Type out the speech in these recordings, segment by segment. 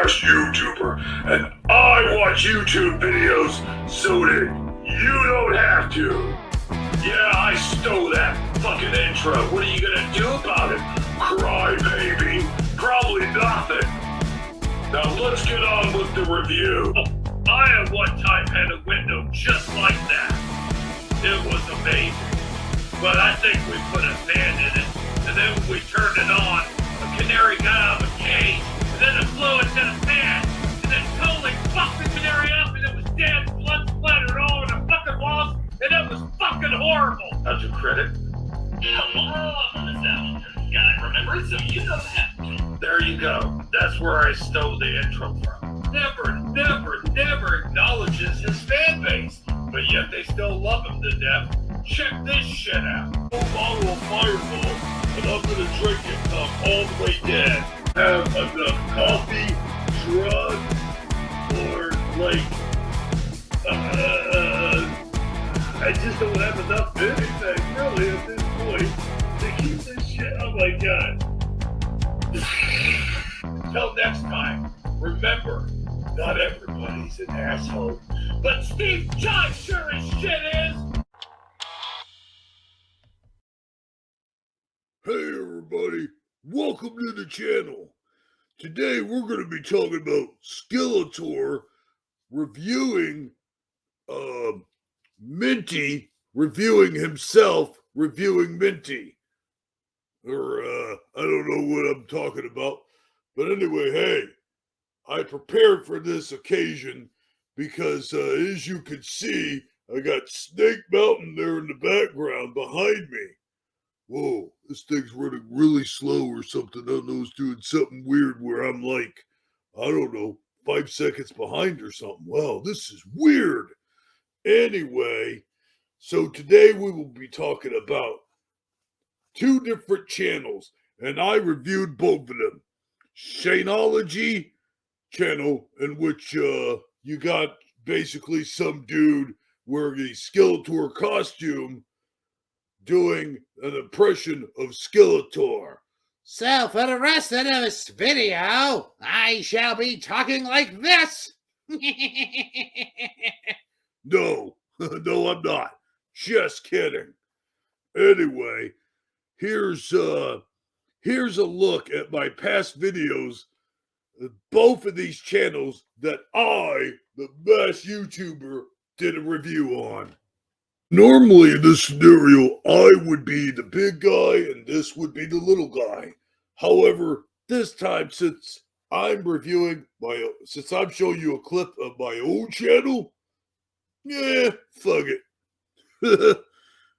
best YouTuber, and I watch YouTube videos so that you don't have to. Yeah, I stole that fucking intro. What are you gonna do about it? Cry, baby? Probably nothing. Now let's get on with the review. I at one time had a window just like that. It was amazing. But I think we put a fan in it, and then when we turned it on, a canary got out of a cage, and then it flew into the fan, and then totally fucked the canary up, and it was dead, blood splattered all over the fucking walls, and it was fucking horrible. How'd you credit? Hello, you gotta remember it so you know that. There you go. That's where I stole the intro from. Never acknowledges his fan base, but yet they still love him to death. Check this shit out. A bottle of Fireball, and I'm gonna drink it till I'm all the way dead. Have enough coffee, drugs, or like, I just don't have enough anything really at this point to keep this shit. Oh my god. Till next time, remember, not everybody's an asshole, but Steve Jobs sure as shit is. Hey everybody, welcome to the channel. Today we're going to be talking about Skeletor reviewing Minty, reviewing himself, reviewing Minty. Or I don't know what I'm talking about. But anyway, hey, I prepared for this occasion because as you can see, I got Snake Mountain there in the background behind me. Whoa, this thing's running really slow or something. I don't know, it's doing something weird where I'm like, I don't know, 5 seconds behind or something. Wow, this is weird. Anyway, so today we will be talking about 2 different channels, and I reviewed both of them. Shaneology channel, in which you got basically some dude wearing a Skeletor costume doing an impression of Skeletor. So for the rest of this video, I shall be talking like this. No, no, I'm not. Just kidding. Anyway, here's a look at my past videos, both of these channels that I, the best YouTuber, did a review on. Normally in this scenario, I would be the big guy and this would be the little guy. However, this time, since I'm showing you a clip of my own channel, yeah, fuck it.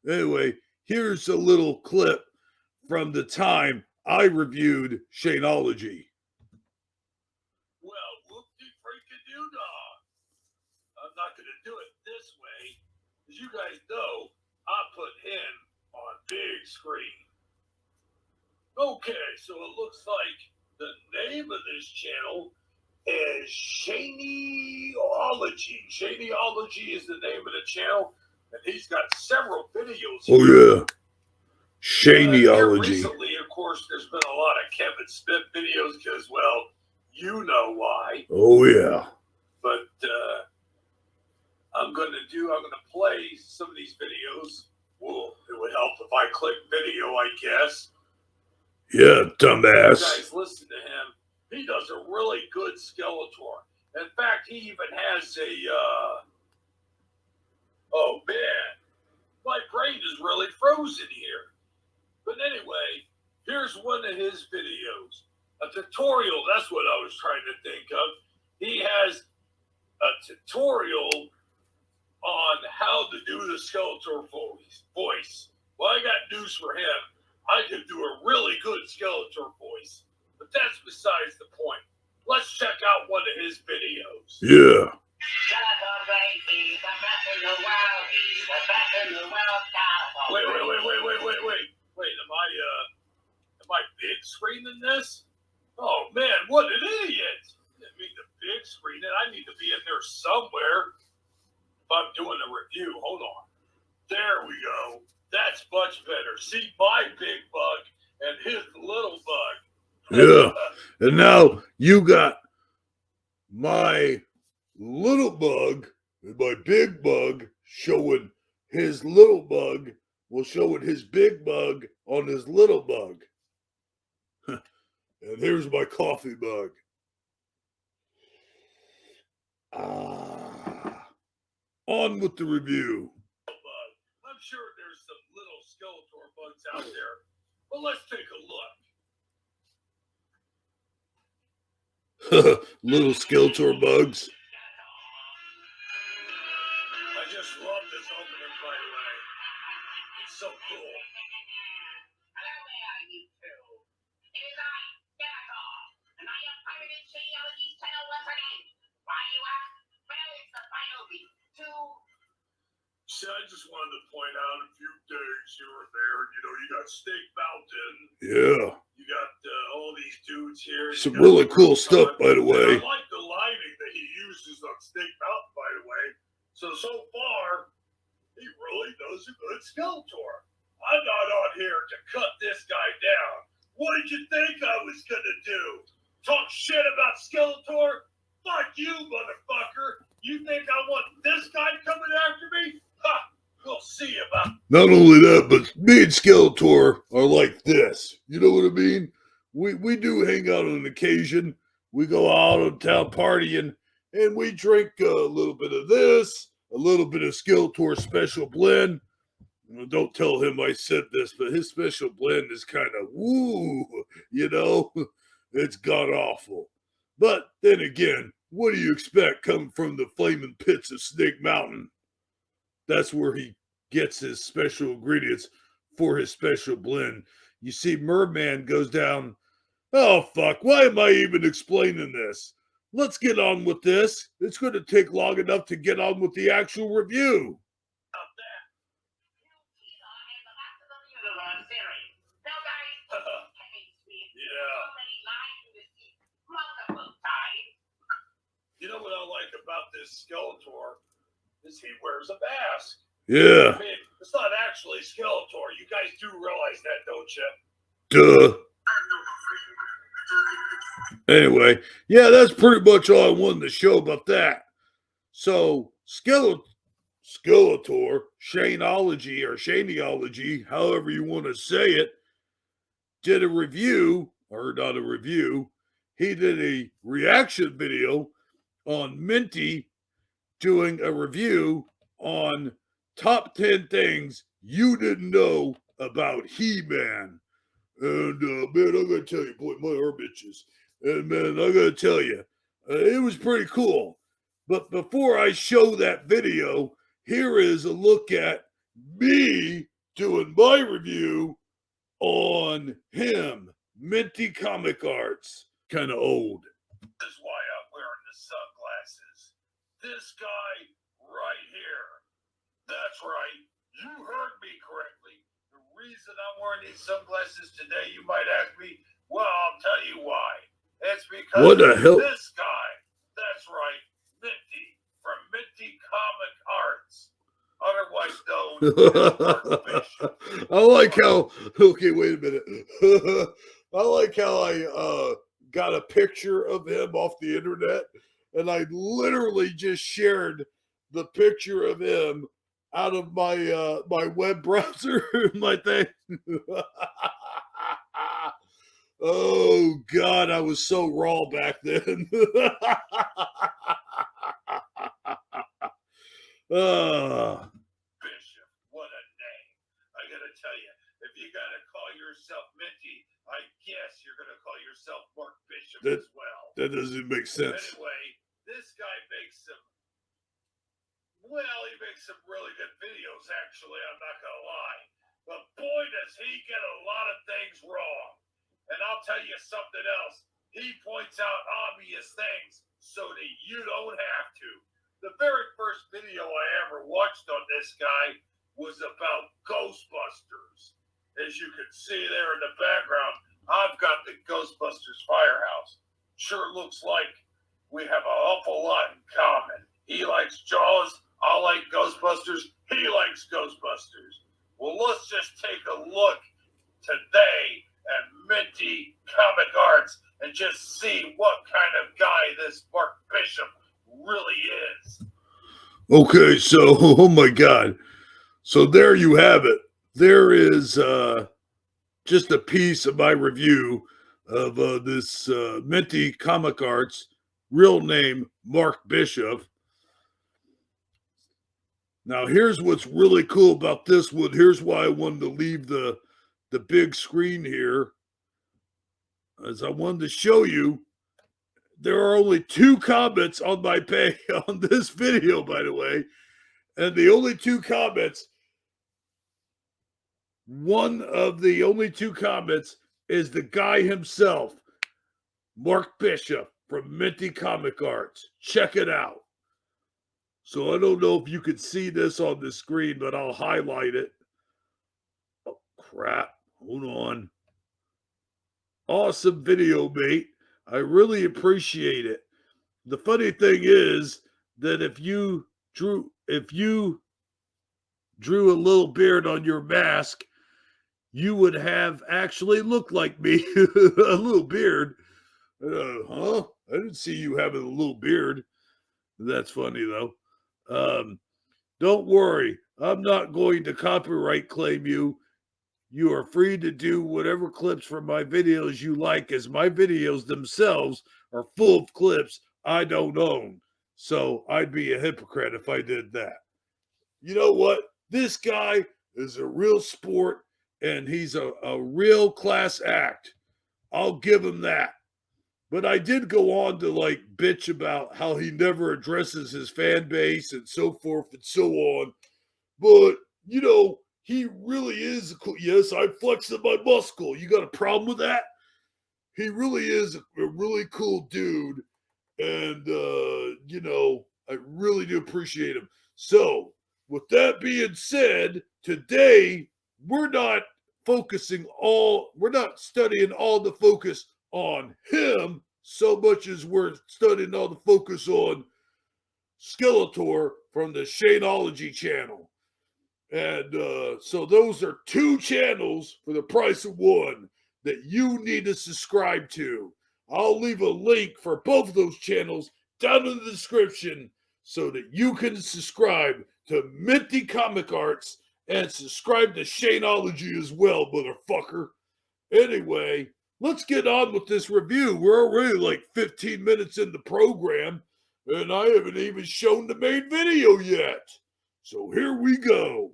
Anyway, here's a little clip from the time I reviewed Shaneology. Well, whoop-de-freaking-doo-dah. I'm not going to do it this way. As you guys know, I put him on big screen. Okay, so it looks like the name of this channel is Shaneology. Shaneology is the name of the channel, and he's got several videos. Oh yeah, Shaneology. Recently, of course, there's been a lot of Kevin Smith videos because, well, you know why. Oh yeah. But I'm gonna play some of these videos. Well, it would help if I click video, I guess. Yeah, dumbass. You guys listen to him. He does a really good Skeletor. In fact, he even has a, oh man, my brain is really frozen here. But anyway, here's one of his videos. A tutorial, that's what I was trying to think of. He has a tutorial on how to do the Skeletor voice. Well, I got news for him. I can do a really good Skeletor voice. But that's besides the point. Let's check out one of his videos. Yeah. Wait, am I big screening this? Oh man, what an idiot. I didn't mean to big screen it. I need to be in there somewhere if I'm doing a review. Hold on. There we go. That's much better. See my big bug and his little bug. Yeah. And now you got my little bug and my big bug showing his little bug will showing his big bug on his little bug. And here's my coffee mug. On with the review. I'm sure there's some little Skeletor bugs out there, but let's take a look. Little Skeletor bugs. I just love this opening, by the way. It's so cool. Hello there, you two. It is I, Skeletor, and I am pirated genealogy's channel once again. Why, you ask? Well, it's the final week to... See, I just wanted to point out a few things here and there. You know, you got Snake Mountain. Yeah. You got all these dudes here. Some really cool stuff, by the way. I like the lighting that he uses on Snake Mountain, by the way. So far, he really does a good Skeletor. I'm not on here to cut this guy down. What did you think I was going to do? Talk shit about Skeletor? Fuck you, motherfucker. You think I want this guy coming after me? Ha! We'll see about. Not only that, but me and Skeletor are like this. You know what I mean? We do hang out on occasion. We go out on town partying, and we drink a little bit of this, a little bit of Skeletor special blend. Don't tell him I said this, but his special blend is kind of woo, you know? It's god awful. But then again, what do you expect coming from the flaming pits of Snake Mountain? That's where he gets his special ingredients for his special blend. You see, Merman goes down. Oh, fuck. Why am I even explaining this? Let's get on with this. It's going to take long enough to get on with the actual review. You know what I like about this Skeletor is he wears a mask. Yeah. I mean, it's not actually Skeletor. You guys do realize that, don't you? Duh. Anyway, yeah, that's pretty much all I wanted to show about that. So, Skeletor, Shaneology or Shaneology, however you want to say it, did a review, or not a review, he did a reaction video on Minty doing a review on top 10 things you didn't know about He Man. And man, I gotta tell you, boy, my arm itches. And man, I gotta tell you, it was pretty cool. But before I show that video, here is a look at me doing my review on him, Minty Comic Arts. Kind of old. This is why I'm wearing the sunglasses. This guy right here. That's right. You heard me correctly. The reason I'm wearing these sunglasses today, you might ask me, well, I'll tell you why. It's because what the hell? This guy. That's right. Minty from Minty Comic Arts. Otherwise known as Bishop. I like how, okay, wait a minute. I like how I got a picture of him off the internet, and I literally just shared the picture of him out of my my web browser, my thing. Oh God, I was so raw back then. Bishop, what a name. I gotta tell you, if you gotta call yourself Minty, I guess you're gonna call yourself Mark Bishop as well. That doesn't make sense. Anyway, this guy makes some really good videos, actually, I'm not gonna lie. But boy, does he get a lot of things wrong. And I'll tell you something else. He points out obvious things so that you don't have to. The very first video I ever watched on this guy was about Ghostbusters. As you can see there in the background, I've got the Ghostbusters firehouse. Sure looks like we have an awful lot in common. He likes Jaws, I like Ghostbusters, he likes Ghostbusters. Well, let's just take a look today at Minty Comic Arts and just see what kind of guy this Mark Bishop really is. Okay, so, oh my God. So there you have it. There is just a piece of my review of this Minty Comic Arts, real name Mark Bishop. Now, here's what's really cool about this one. Here's why I wanted to leave the big screen here, as I wanted to show you. There are only 2 comments on my page on this video, by the way, and the only 2 comments. One of the only 2 comments is the guy himself, Mark Bishop from Minty Comic Arts. Check it out. So I don't know if you can see this on the screen, but I'll highlight it. Oh, crap. Hold on. Awesome video, mate. I really appreciate it. The funny thing is that if you drew a little beard on your mask, you would have actually looked like me. A little beard. I didn't see you having a little beard. That's funny, though. Don't worry. I'm not going to copyright claim you. You are free to do whatever clips from my videos you like, as my videos themselves are full of clips I don't own. So I'd be a hypocrite if I did that. You know what? This guy is a real sport, and he's a real class act. I'll give him that. But I did go on to like bitch about how he never addresses his fan base and so forth and so on. But, you know, he really is cool. Yes, I'm flexing my muscle. You got a problem with that? He really is a really cool dude. And, you know, I really do appreciate him. So, with that being said, today we're not studying all the focus on him so much as we're studying all the focus on Skeletor from the Shaneology channel. And so those are 2 channels for the price of 1 that you need to subscribe to. I'll leave a link for both of those channels down in the description so that you can subscribe to Minty Comic Arts and subscribe to Shaneology as well, motherfucker. Anyway, let's get on with this review. We're already like 15 minutes in the program, and I haven't even shown the main video yet. So here we go.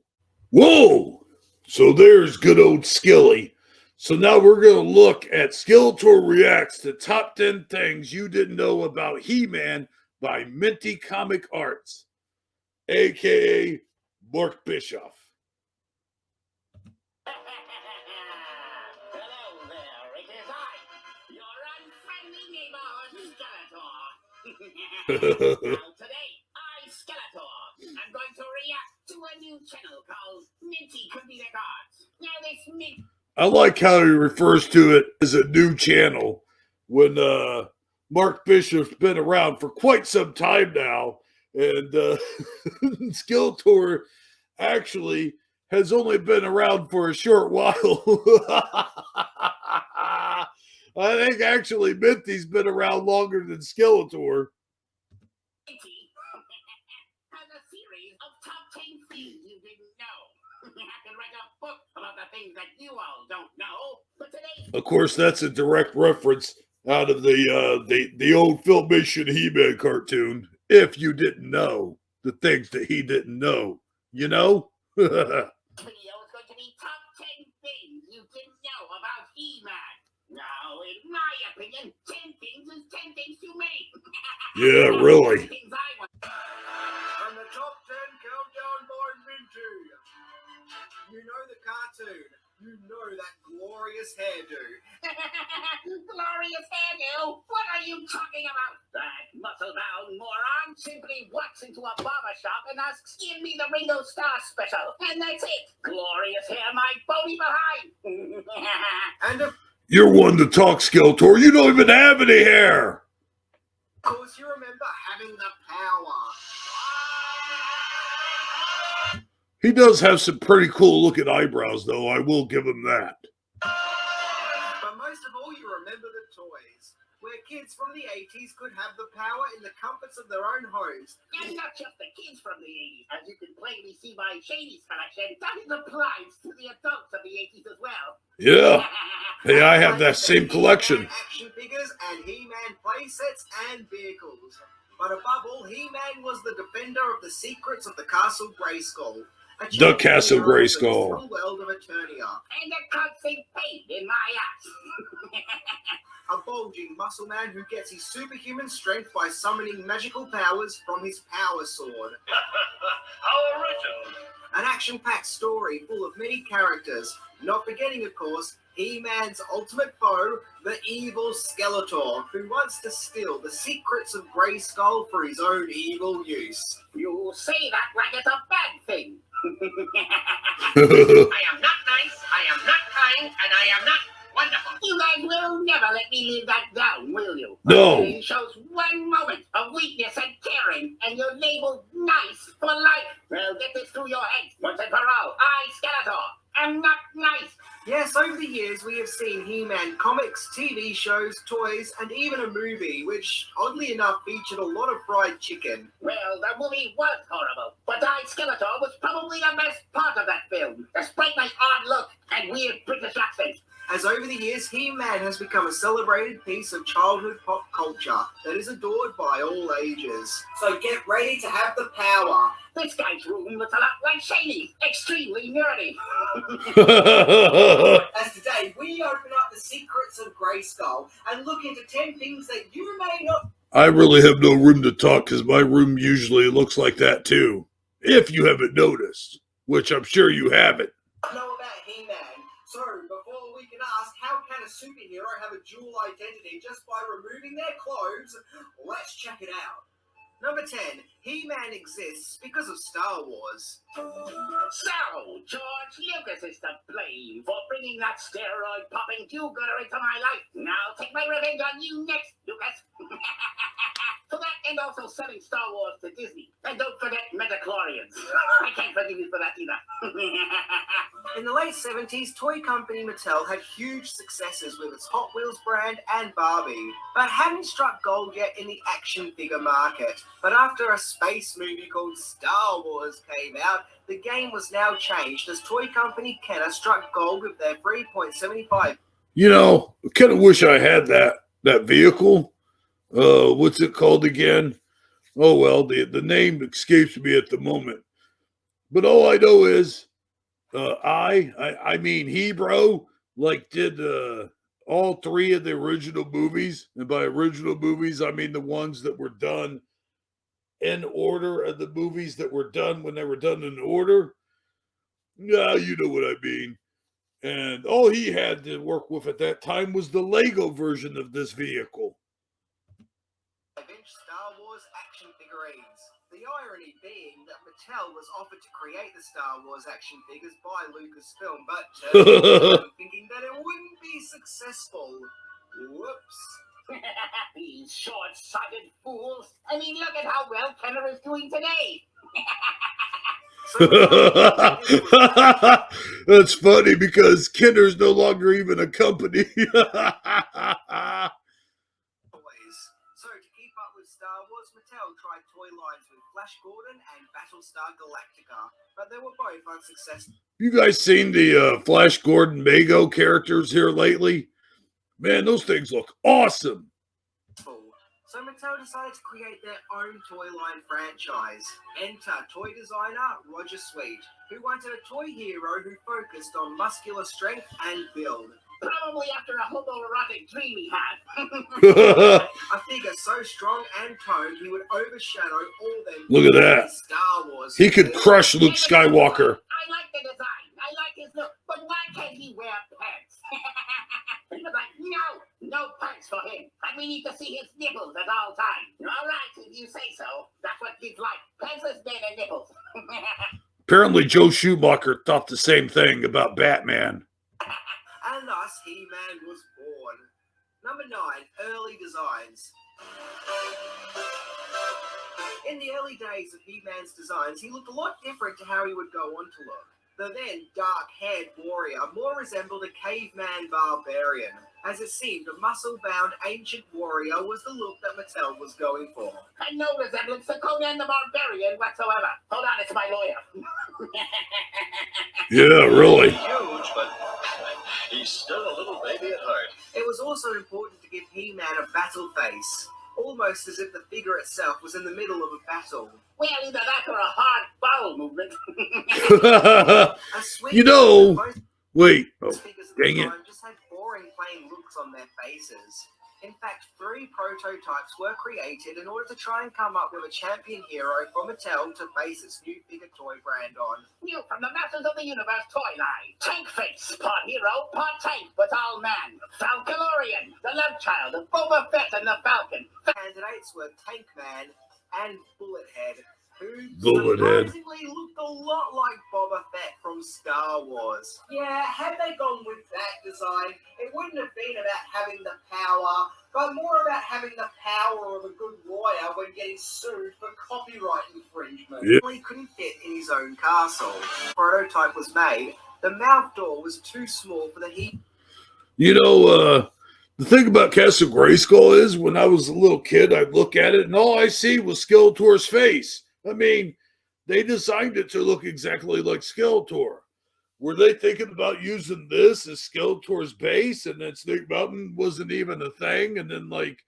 Whoa! So there's good old Skilly. So now we're going to look at Skeletor Reacts, the top 10 things you didn't know about He Man by Minty Comic Arts, a.k.a. Mark Bishop. Hello there, it is I, your unfriendly neighborhood Skeletor. Now today, I, Skeletor, I'm going to react to a new channel called Minty Comedic Arts. Now this Minty... I like how he refers to it as a new channel when Mark Bishop's been around for quite some time now, and Skeletor actually has only been around for a short while. I think actually Minty's been around longer than Skeletor. Minty has a series of top 10 things you didn't know. I can write a book about the things that you all don't know. But today, Of course, that's a direct reference out of the old Filmation He Man cartoon. If you didn't know the things that he didn't know, you know. video is going to be top 10 things you didn't know about He Man. Now, in my opinion, 10 things is 10 things too many. Yeah, really. Things I want. From the top 10 countdown by Minty. You know the cartoon. You know that glorious hairdo. Glorious hairdo? What are you talking about? That muscle-bound moron simply walks into a barber shop and asks, "Give me the Ringo Starr special." And that's it. Glorious hair, my bony behind. And of You're one to talk, Skeletor. You don't even have any hair. course, you remember having the power. He does have some pretty cool looking eyebrows, though. I will give him that. But most of all, you remember the toys. kids from the 80s could have the power in the comforts of their own homes. And not just the kids from the 80s. As you can plainly see by Shady's collection, that applies to the adults of the 80s as well. Yeah. Hey, I have that same collection. Action figures and He-Man playsets and vehicles. But above all, He-Man was the defender of the secrets of the Castle Grayskull. The Castle Grayskull. The world of Eternia. And a constant pain in my ass. A bulging muscle man who gets his superhuman strength by summoning magical powers from his power sword. How original. An action-packed story full of many characters, not forgetting, of course, He-Man's ultimate foe, the evil Skeletor, who wants to steal the secrets of Grayskull for his own evil use. You say that like it's a bad thing. I am not nice, I am not kind, and I am not wonderful. You guys will never let me live that down, will you? No. It shows one moment of weakness and caring, and you're labeled nice for life. Well, get this through your heads once and for all. I, Skeletor, am not nice. Yes, over the years we have seen He-Man comics, TV shows, toys, and even a movie, which, oddly enough, featured a lot of fried chicken. Well, the movie was horrible, but I, Skeletor, was probably the best part of that film, despite my odd look and weird British accent. As over the years, He-Man has become a celebrated piece of childhood pop culture that is adored by all ages. So get ready to have the power. This guy's room looks a lot like Shady's, extremely nerdy. As today, we open up the secrets of Grayskull and look into 10 things that you may not I really have no room to talk because my room usually looks like that too. If you haven't noticed, which I'm sure you haven't. know about He-Man. So, before we can ask, how can a superhero have a dual identity just by removing their clothes? Let's check it out. Number 10. He-Man exists because of Star Wars. So, George Lucas is to blame for bringing that steroid-popping do-gooder into my life. Now I'll take my revenge on you next, Lucas. For that, and also selling Star Wars to Disney. And don't forget Metachlorians. I can't forgive you for that either. In the late 70s, toy company Mattel had huge successes with its Hot Wheels brand and Barbie, but hadn't struck gold yet in the action figure market. But after a space movie called Star Wars came out, the game was now changed as toy company Kenner struck gold with their 3.75. You know, I kind of wish I had that vehicle. What's it called again? Oh, well, the name escapes me at the moment. But all I know is I mean he, bro, like did all three of the original movies. And by original movies, I mean the ones that were done in order of the movies that were done when they were done in order. Yeah, you know what I mean. And all he had to work with at that time was the Lego version of this vehicle. Star Wars action figurines. The irony being that Mattel was offered to create the Star Wars action figures by Lucasfilm, but thinking that it wouldn't be successful. Whoops. These short-sighted fools. I mean, look at how well Kenner is doing today. That's funny because Kenner's no longer even a company. So to keep up with Star Wars, Mattel tried toy lines with Flash Gordon and Battlestar Galactica, but they were both unsuccessful. You guys seen the Flash Gordon Mago characters here lately? Man, those things look awesome. So Mattel decided to create their own toy line franchise. Enter toy designer Roger Sweet, who wanted a toy hero who focused on muscular strength and build. Probably after a homoerotic dream he had. A figure so strong and toned he would overshadow all them. Look at that. Star Wars. He could crush Luke Skywalker. I like the design. I like his look. But why can't he wear pants? He was like, no pants for him. And we need to see his nipples at all times. All right, if you say so. That's what kids like. Pantsless men and nipples. Apparently Joe Schumacher thought the same thing about Batman. And thus, He-Man was born. Number 9, early designs. In the early days of He-Man's designs, he looked a lot different to how he would go on to look. The then dark-haired warrior more resembled a caveman barbarian, as it seemed a muscle-bound ancient warrior was the look that Mattel was going for. And no resemblance to Conan the Barbarian whatsoever. Hold on, it's my lawyer. Yeah, really. Huge, but he's still a little baby at heart. It was also important to give He Man a battle face, almost as if the figure itself was in the middle of a battle. Well, either that or a hard bowel movement. A sweet You know, most wait. Oh, figures at the dang it. time just had boring, plain looks on their faces. In fact, 3 prototypes were created in order to try and come up with a champion hero for Mattel to base its new figure toy brand on. New from the Masters of the Universe toy line. Tank Face, part hero, part tank, but all man. Falconorian, the love child of Boba Fett and the Falcon. Candidates were Tank Man and Bullethead, who Bullethead. surprisingly looked a lot like Boba Fett from Star Wars. Yeah, had they gone with that design, it wouldn't have been about having the power, but more about having the power of a good lawyer when getting sued for copyright infringement. Yeah. He couldn't fit in his own castle. The prototype was made. The mouth door was too small for the heat. You know, the thing about Castle Grayskull is when I was a little kid, I'd look at it and all I see was Skeletor's face. I mean, they designed it to look exactly like Skeletor. Were they thinking about using this as Skeletor's base and then Snake Mountain wasn't even a thing? And then, like,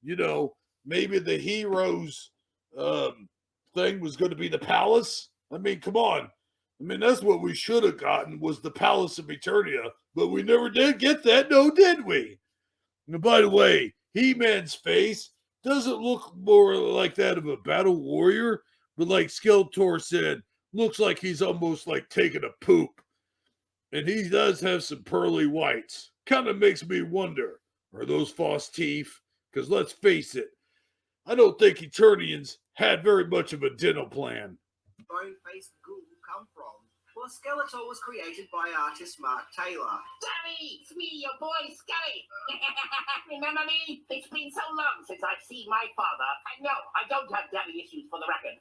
you know, maybe the heroes thing was going to be the palace? I mean, come on. I mean, that's what we should have gotten was the Palace of Eternia, but we never did get that, no, did we? And by the way, He-Man's face doesn't look more like that of a battle warrior, but like Skeletor said, looks like he's almost like taking a poop. And he does have some pearly whites. Kind of makes me wonder, are those false teeth? Because let's face it, I don't think Eternians had very much of a dental plan. Bone-faced ghoul come from? Well, Skeletor was created by artist Mark Taylor. Daddy, it's me, your boy Skelly. Remember me? It's been so long since I've seen my father. No, I don't have daddy issues for the record.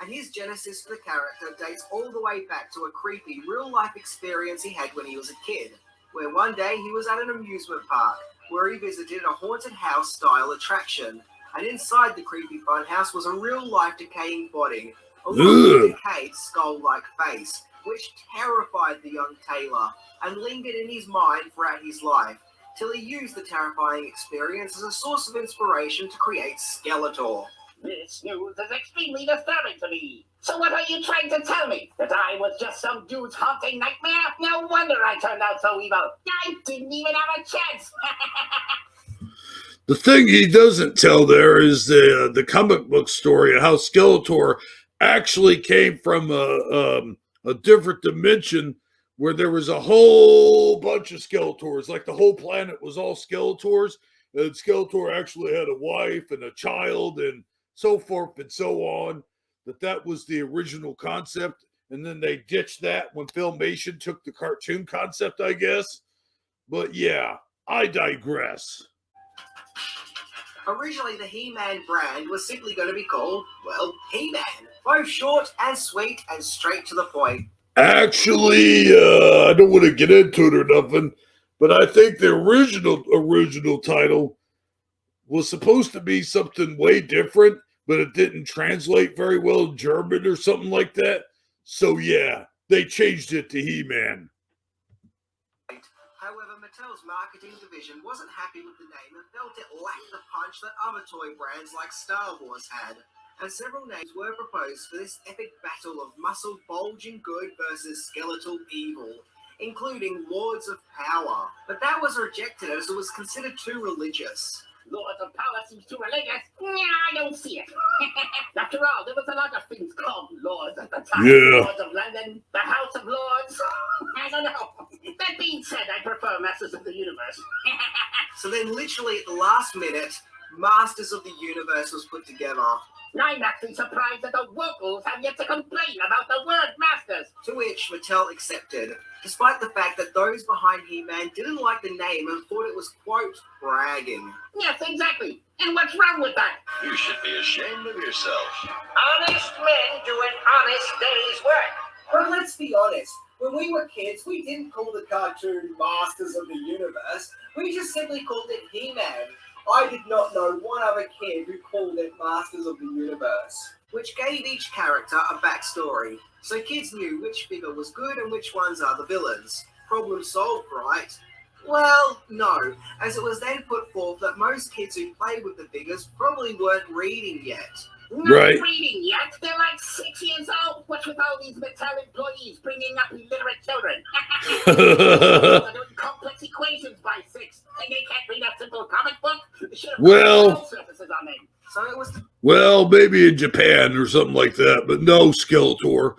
And his genesis for the character dates all the way back to a creepy real-life experience he had when he was a kid, where one day he was at an amusement park, where he visited a haunted house-style attraction, and inside the creepy funhouse was a real-life decaying body, along with a decayed skull-like face, which terrified the young Taylor and lingered in his mind throughout his life, till he used the terrifying experience as a source of inspiration to create Skeletor. This news is extremely disturbing to me. So what are you trying to tell me? That I was just some dude's haunting nightmare? No wonder I turned out so evil. I didn't even have a chance. The thing he doesn't tell there is the comic book story of how Skeletor actually came from a different dimension where there was a whole bunch of Skeletors, like the whole planet was all Skeletors, and Skeletor actually had a wife and a child and so forth and so on, that was the original concept, and then they ditched that when Filmation took the cartoon concept, I guess. But yeah, I digress. Originally, the He Man brand was simply going to be called, well, He Man. Both short and sweet and straight to the point. Actually, I don't want to get into it or nothing, but I think the original title was supposed to be something way different, but it didn't translate very well in German or something like that. So yeah, they changed it to He Man. However, Mattel's marketing division wasn't happy with the name and felt it lacked the punch that other toy brands like Star Wars had. And several names were proposed for this epic battle of muscle bulging good versus skeletal evil, including Lords of Power. But that was rejected as it was considered too religious. Lords of Power seems too religious. I don't see it. After all, there was a lot of things called Lords at the time. Yeah. Lords of London, the House of Lords. I don't know. That being said, I prefer Masters of the Universe. So then literally at the last minute, Masters of the Universe was put together. I'm actually surprised that the vocals have yet to complain about the word Masters. To which Mattel accepted, despite the fact that those behind He-Man didn't like the name and thought it was, quote, bragging. Yes, exactly. And what's wrong with that? You should be ashamed of yourself. Honest men do an honest day's work. But let's be honest, when we were kids, we didn't call the cartoon Masters of the Universe. We just simply called it He Man. I did not know one other kid who called it Masters of the Universe, which gave each character a backstory, so kids knew which figure was good and which ones are the villains. Problem solved, right? Well, no, as it was then put forth that most kids who played with the figures probably weren't reading yet. Not Right. reading yet. They're like 6 years old. What's with all these Mattel employees bringing up illiterate children? They're doing complex equations by 6, and they can't read a simple comic book. They should have Well- surfaces on them. So it was Well, maybe in Japan or something like that, but no, Skeletor.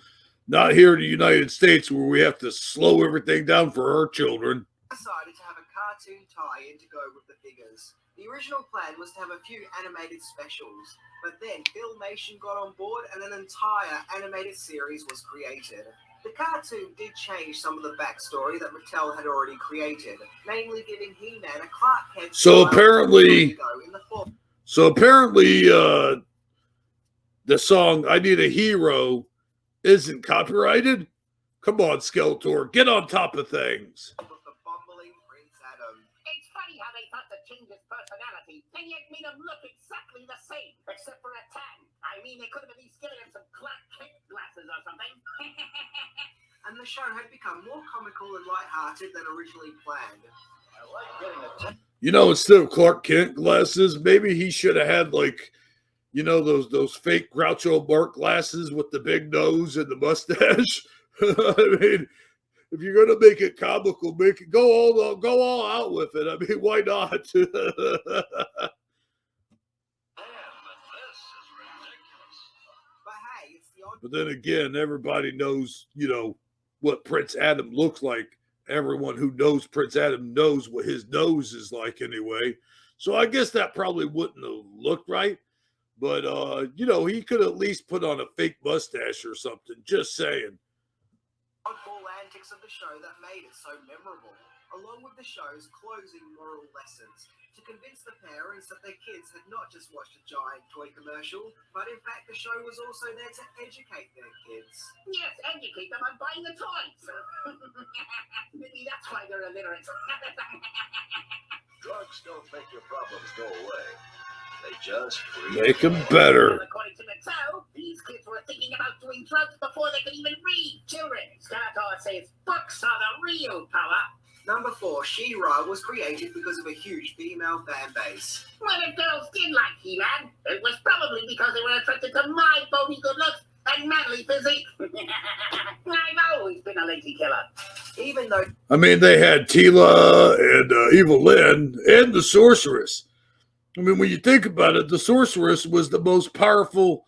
Not here in the United States where we have to slow everything down for our children. decided to have a cartoon tie-in to go with the figures. The original plan was to have a few animated specials, but then Filmation got on board and an entire animated series was created. The cartoon did change some of the backstory that Mattel had already created, namely giving He Man a Clark Kent. So apparently- in the form So apparently, the song "I Need a Hero" isn't copyrighted. Come on, Skeletor, get on top of things. of the bumbling Prince Adam. It's funny how they thought to change his personality, and yet made him look exactly the same, except for a tan. I mean, they could have at least given him some Clark Kent glasses or something. And the show had become more comical and lighthearted than originally planned. You know, instead of Clark Kent glasses, maybe he should have had, like, you know, those fake Groucho Marx glasses with the big nose and the mustache. I mean, if you're gonna make it comical, make it go all out with it. I mean, why not? But hey, it's the odd But then again, everybody knows, you know, what Prince Adam looks like. Everyone who knows Prince Adam knows what his nose is like anyway. So I guess that probably wouldn't have looked right. But, you know, he could at least put on a fake mustache or something. Just saying. oddball antics of the show that made it so memorable, along with the show's closing moral lessons, to convince the parents that their kids had not just watched a giant toy commercial, but in fact the show was also there to educate their kids. Yes, educate them on buying the toys. Maybe that's why they're illiterate. Drugs don't make your problems go away. They just Make him better. According to Mattel, these kids were thinking about doing drugs before they could even read. Children, Skeletor says books are the real power. Number 4, She-Ra was created because of a huge female fan base. Well, if girls did like He Man, it was probably because they were attracted to my bony good looks and manly physique. I've always been a lazy killer. Even though I mean, they had Tila and Evil Lynn and the Sorceress. I mean, when you think about it, the Sorceress was the most powerful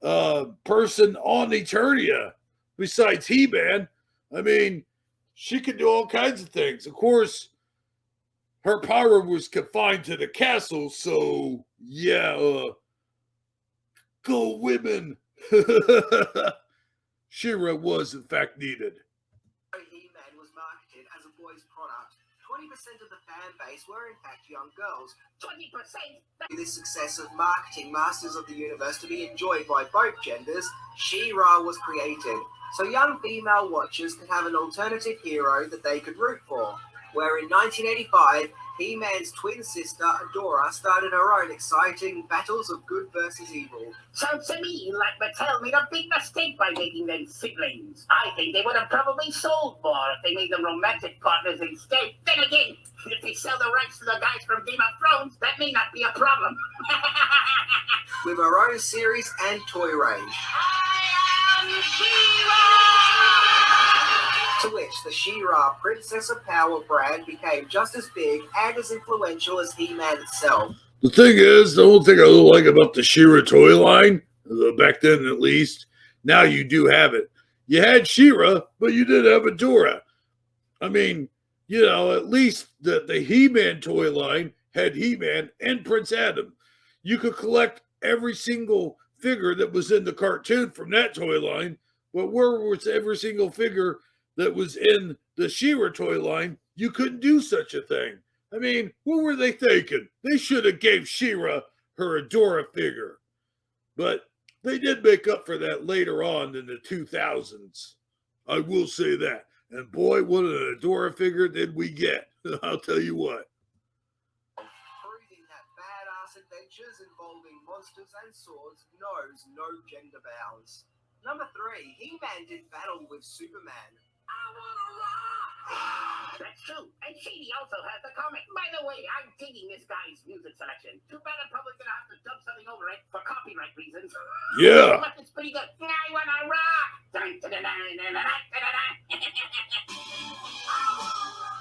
person on Eternia besides He Man. I mean, she could do all kinds of things. Of course, her power was confined to the castle, so yeah, go women. She-Ra was, in fact, needed. He Man was marketed as a boys' product, 20% of the fan base were in fact young girls. 20%? This success of marketing Masters of the Universe to be enjoyed by both genders, She-Ra was created, so young female watchers could have an alternative hero that they could root for. Where in 1985, He-Man's twin sister, Adora, started her own exciting battles of good versus evil. Sounds to me like Mattel made a big mistake by making them siblings. I think they would have probably sold more if they made them romantic partners instead. Then again, if they sell the rights to the guys from Game of Thrones, that may not be a problem. With her own series and toy range. I am She-Ra! To which the She-Ra Princess of Power brand became just as big and as influential as He-Man itself. The thing is, the only thing I like about the She-Ra toy line, back then at least, now you do have it. You had She-Ra, but you didn't have Adora. I mean, you know, at least the He Man toy line had He Man and Prince Adam. You could collect every single figure that was in the cartoon from that toy line, but where was every single figure that was in the She-Ra toy line? You couldn't do such a thing. I mean, what were they thinking? They should have gave She-Ra her Adora figure. But they did make up for that later on in the 2000s. I will say that. And boy, what an Adora figure did we get. I'll tell you what. Proving that badass adventures involving monsters and swords knows no gender bounds. Number 3, He Man did battle with Superman. That's true. And Shady also has the comic. By the way, I'm digging this guy's music selection. Too bad I'm probably gonna have to dub something over it for copyright reasons. Yeah. But it's pretty good. I wanna rock. Dun, dun, dun, dun, dun, dun, dun, dun.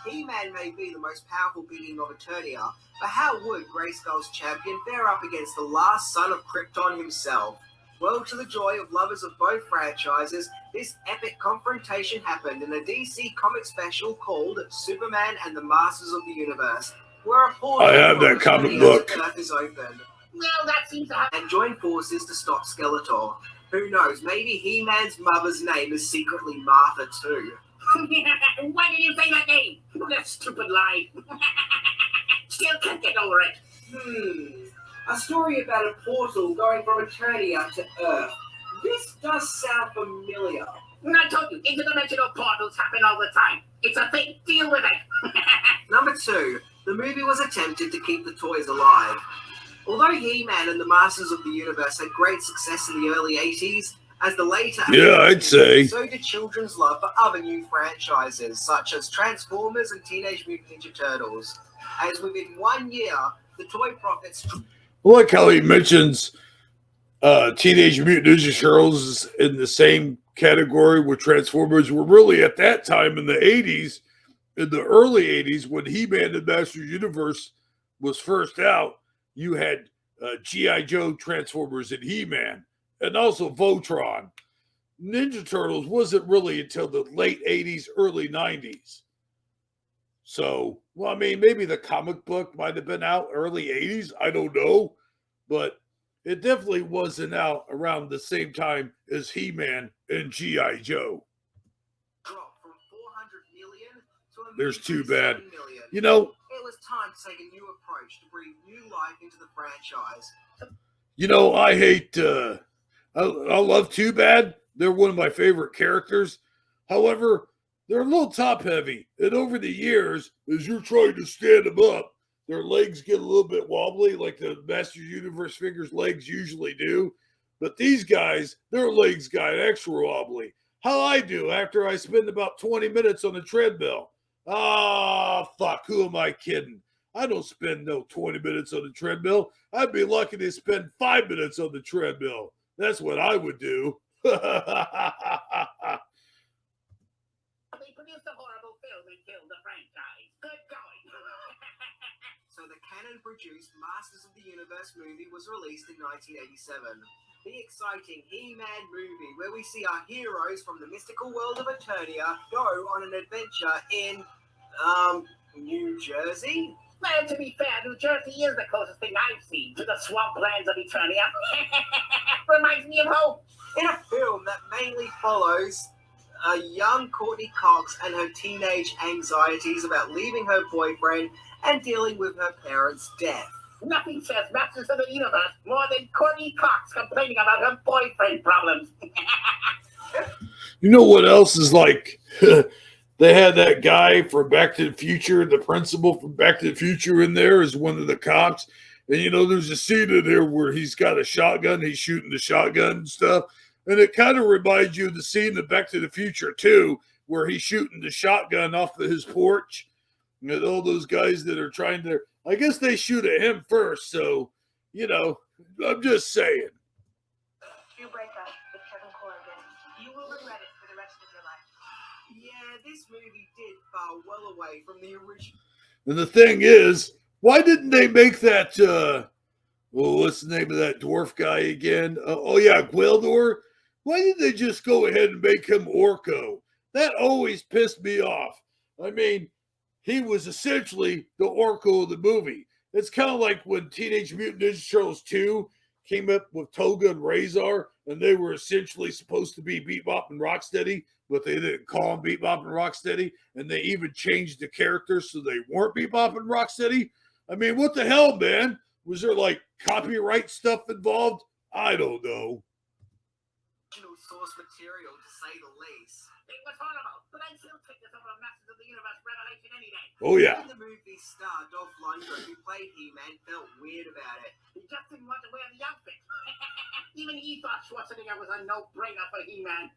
He-Man may be the most powerful being of Eternia, but how would Grayskull's champion fare up against the last son of Krypton himself? Well, to the joy of lovers of both franchises, this epic confrontation happened in a DC comic special called Superman and the Masters of the Universe, where a portal I have that from comic Eternia's book. Earth is open, Well, that seems to have. and join forces to stop Skeletor. Who knows, maybe He-Man's mother's name is secretly Martha too. Why did you say that name? That stupid lie. Still can't get over it. A story about a portal going from Eternia to Earth. This does sound familiar. I told you, interdimensional portals happen all the time. It's a thing. Deal with it. Number 2, the movie was attempted to keep the toys alive. Although He-Man and the Masters of the Universe had great success in the early 80s, as the later Yeah, I'd say. so did children's love for other new franchises, such as Transformers and Teenage Mutant Ninja Turtles. As within 1 year, the toy profits... I like how he mentions Teenage Mutant Ninja Turtles in the same category with Transformers. Were really at that time in the 80s, in the early 80s, when He-Man and Master Universe was first out, you had G.I. Joe Transformers and He-Man, and also Voltron. Ninja Turtles wasn't really until the late 80s, early 90s. So, well, I mean, maybe the comic book might have been out early 80s. I don't know. But it definitely wasn't out around the same time as He-Man and G.I. Joe. dropped from 400 million to a There's too measly bad. 7 million. You know, It was time to take a new approach to breathe new life into the franchise. I hate, I love Too Bad. They're one of my favorite characters. However, they're a little top heavy. And over the years, as you're trying to stand them up, their legs get a little bit wobbly, like the Master Universe figures' legs usually do. But these guys, their legs got extra wobbly. How I do after I spend about 20 minutes on the treadmill. Ah, fuck, who am I kidding? I don't spend no 20 minutes on the treadmill. I'd be lucky to spend 5 minutes on the treadmill. That's what I would do. They produced a horrible film and killed the franchise. Good going. So the canon-produced Masters of the Universe movie was released in 1987. The exciting He-Man movie, where we see our heroes from the mystical world of Eternia go on an adventure in, New Jersey? Well, to be fair, New Jersey is the closest thing I've seen to the swamplands of Eternia. Reminds me of home. In a film that mainly follows a young Courtney Cox and her teenage anxieties about leaving her boyfriend and dealing with her parents' death. Nothing says Masters of the Universe more than Courtney Cox complaining about her boyfriend problems. You know what else is like? They had that guy from Back to the Future, the principal from Back to the Future in there as one of the cops. And, there's a scene in there where he's got a shotgun. He's shooting the shotgun and stuff. And it kind of reminds you of the scene in Back to the Future, too, where he's shooting the shotgun off of his porch. And all those guys that are trying to, I guess they shoot at him first. So, I'm just saying. If you break up with Kevin Corrigan, you will regret it for the rest of your life. Yeah, this movie did fall well away from the original. And the thing is, why didn't they make that, what's the name of that dwarf guy again? Gwildor. Why didn't they just go ahead and make him Orko? That always pissed me off. I mean, he was essentially the Orko of the movie. It's kind of like when Teenage Mutant Ninja Turtles 2 came up with Toga and Razor, and they were essentially supposed to be Bebop and Rocksteady, but they didn't call them Bebop and Rocksteady, and they even changed the characters so they weren't Bebop and Rocksteady. I mean, what the hell, man? Was there, copyright stuff involved? I don't know. source material, to say the least. It was horrible, but I'd still take this over Masters of the Universe Revelation any day. Oh, yeah. Even the movie star Dolph Lundgren, who played He Man, felt weird about it. He just didn't want to wear the outfit. Even he thought Schwarzenegger was a no-brainer for He Man.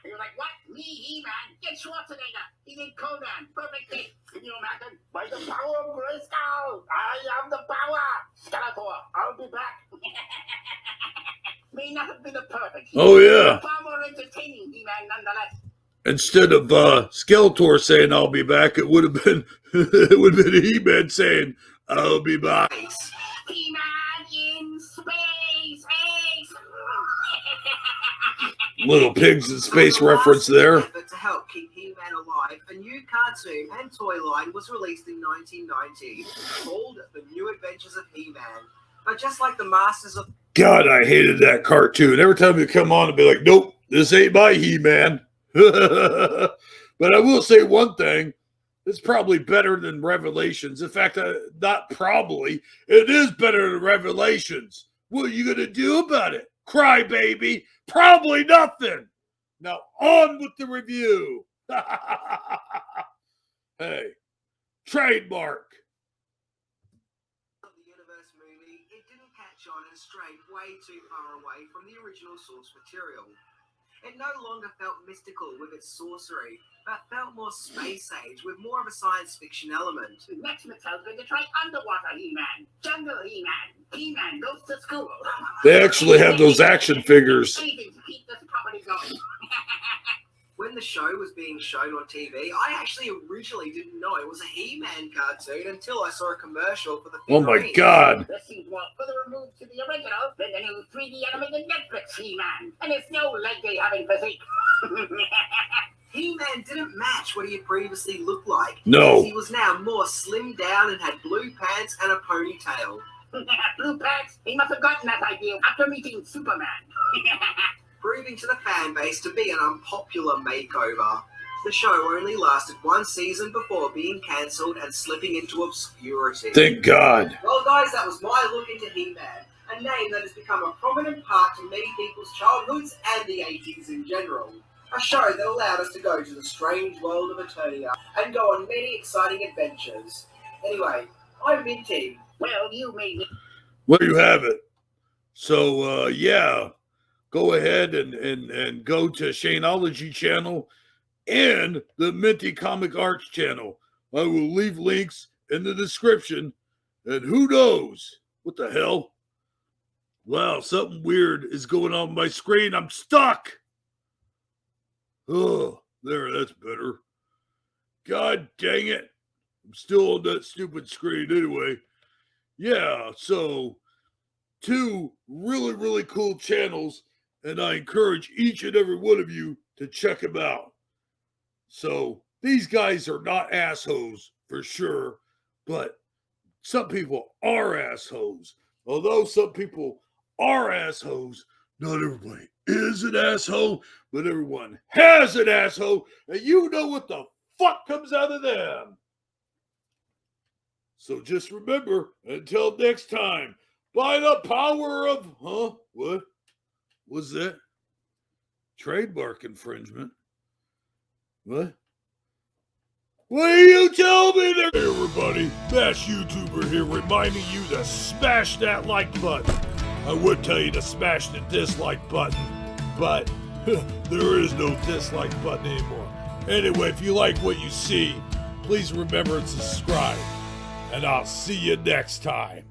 He was like, what? Me, He Man? Get Schwarzenegger. He did Conan. Perfect fit. Can you imagine? By the power of Grayskull, I am the power. Skeletor, I'll be back. May not have been a perfect He-Man, Oh, yeah. but far more entertaining He Man nonetheless. Instead of Skeletor saying I'll be back, it would have been He-Man saying I'll be back. He Man in space. Ace. Little pigs in space reference there. Effort to help keep He Man alive, a new cartoon and toy line was released in 1990 called The New Adventures of He Man. But just like the Masters of God, I hated that cartoon. Every time you come on and be like, nope, this ain't my He-Man. But I will say one thing. It's probably better than Revelations. In fact, not probably. It is better than Revelations. What are you going to do about it? Cry, baby. Probably nothing. Now, on with the review. Hey, trademark. the Universe movie, it didn't catch on and strayed way too far away from the original source material. It no longer felt mystical with its sorcery, but felt more space age with more of a science fiction element. Next, Mattel's going to try underwater He-Man, jungle He-Man, He-Man goes to school. They actually have those action figures. Anything to keep this property going. When the show was being shown on TV, I actually originally didn't know it was a He-Man cartoon until I saw a commercial for the Oh my figurines. God. This seems more further removed to the original than the new 3D animated Netflix He-Man. And it's no leg day having physique. He-Man didn't match what he had previously looked like. No. He was now more slimmed down and had blue pants and a ponytail. Blue pants, he must have gotten that idea after meeting Superman. Proving to the fan base to be an unpopular makeover. The show only lasted one season before being cancelled and slipping into obscurity. Thank God. Well, guys, that was my look into He Man, a name that has become a prominent part to many people's childhoods and the 80s in general. A show that allowed us to go to the strange world of Eternia and go on many exciting adventures. Anyway, I'm Minty. Well, you made me. Well, you have it. So, yeah, go ahead and go to Shaneology channel and the Minty Comic Arts channel. I will leave links in the description. And who knows? What the hell? Wow, something weird is going on my screen. I'm stuck. Oh, there, that's better. God dang it. I'm still on that stupid screen anyway. Yeah, so 2 really, really cool channels, and I encourage each and every one of you to check them out. So these guys are not assholes for sure, but some people are assholes. Although some people are assholes, not everybody is an asshole, but everyone has an asshole, and you know what the fuck comes out of them. So just remember, until next time, by the power of, what was that? Trademark infringement. What? What do you tell me there? Hey everybody, Bash YouTuber here reminding you to smash that like button. I would tell you to smash the dislike button, but there is no dislike button anymore. Anyway, if you like what you see, please remember to subscribe. And I'll see you next time.